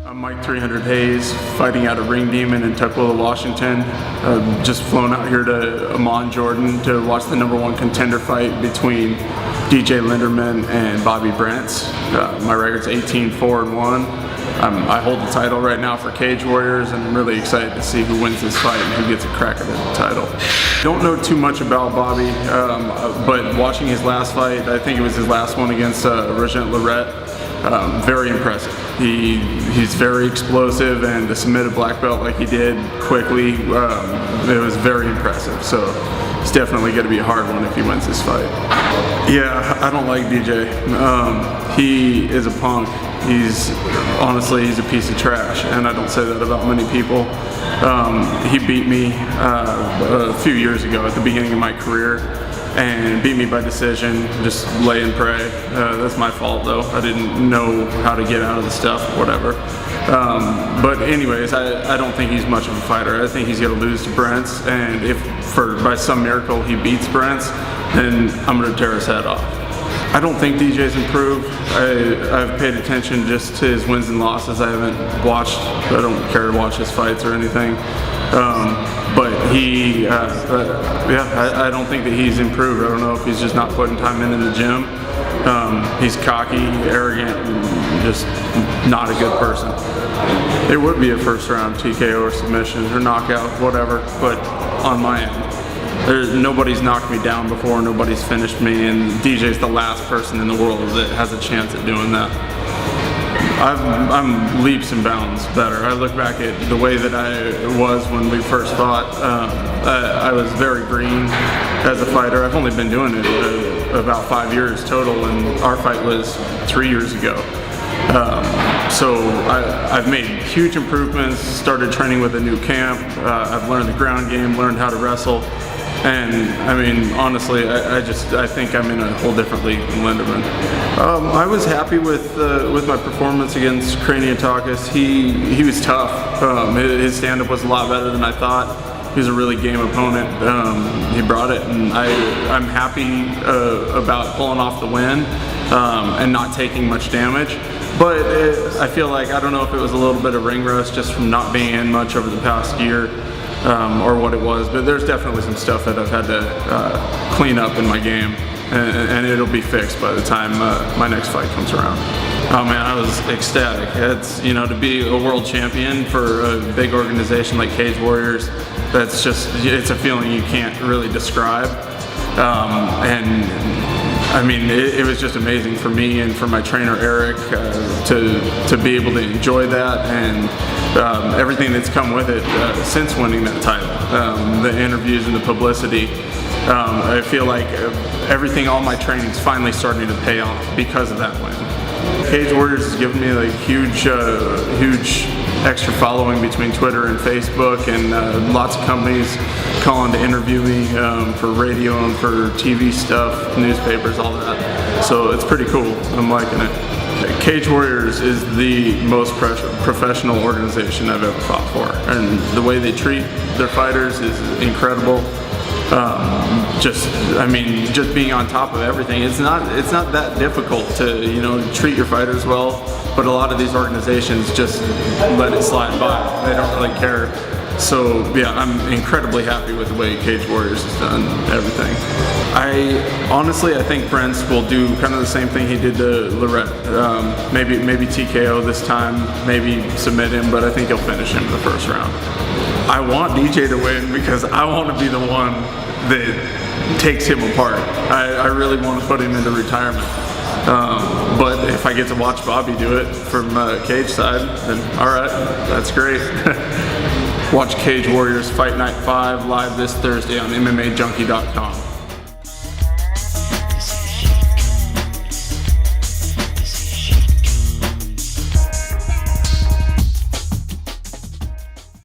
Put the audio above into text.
I'm Mike 300 Hayes, fighting out of Ring Demon in Tukwila, Washington. Just flown out here to Amman, Jordan to watch the #1 contender fight between DJ Linderman and Bobby Brents. My record's 18-4-1. I hold the title right now for Cage Warriors, and I'm really excited to see who wins this fight and who gets a crack at the title. Don't know too much about Bobby, but watching his last fight, I think it was his last one against Regent Lorette, very impressive. He's very explosive, and to submit a black belt like he did quickly, it was very impressive. So it's definitely going to be a hard one if he wins this fight. Yeah, I don't like DJ. He is a punk. Honestly, he's a piece of trash, and I don't say that about many people. He beat me a few years ago at the beginning of my career, and beat me by decision, just lay and pray. That's my fault though. I didn't know how to get out of the stuff, whatever. But anyways, I don't think he's much of a fighter. I think he's gonna lose to Brents, and if by some miracle he beats Brents, then I'm gonna tear his head off. I don't think DJ's improved. I've paid attention just to his wins and losses. I haven't watched, I don't care to watch his fights or anything. But I don't think that he's improved. I don't know if he's just not putting time in the gym. He's cocky, arrogant, and just not a good person. It would be a first round TKO or submission or knockout, whatever, but on my end. Nobody's knocked me down before, nobody's finished me, and DJ's the last person in the world that has a chance at doing that. I'm leaps and bounds better. I look back at the way that I was when we first fought. I was very green as a fighter. I've only been doing it about 5 years total, and our fight was 3 years ago. So I've made huge improvements, started training with a new camp. I've learned the ground game, learned how to wrestle. And I mean, honestly, I think I'm in a whole different league than Linderman. I was happy with my performance against Takis. He was tough. His stand-up was a lot better than I thought. He was a really game opponent. He brought it, and I'm happy about pulling off the win and not taking much damage. But I feel like, I don't know if it was a little bit of ring rust just from not being in much over the past year. Or what it was, but there's definitely some stuff that I've had to clean up in my game, and it'll be fixed by the time my next fight comes around. Oh man, I was ecstatic. It's, you know, to be a world champion for a big organization like Cage Warriors, that's just, it's a feeling you can't really describe. And I mean, it was just amazing for me and for my trainer Eric to be able to enjoy that, and everything that's come with it since winning that title. The interviews and the publicity. I feel like all my training's finally starting to pay off because of that win. Cage Warriors has given me like huge extra following between Twitter and Facebook, and lots of companies calling to interview me for radio and for TV stuff, newspapers, all that. So it's pretty cool. I'm liking it. Cage Warriors is the most professional organization I've ever fought for, and the way they treat their fighters is incredible. Just being on top of everything. It's not that difficult to, you know, treat your fighters well, but a lot of these organizations just let it slide by. They don't really care. So yeah, I'm incredibly happy with the way Cage Warriors has done everything. I think Brents will do kind of the same thing he did to Lorette. Maybe TKO this time, maybe submit him, but I think he'll finish him in the first round. I want DJ to win because I want to be the one that takes him apart. I really want to put him into retirement. But if I get to watch Bobby do it from Cage side, then all right, that's great. Watch Cage Warriors Fight Night 5 live this Thursday on MMAJunkie.com.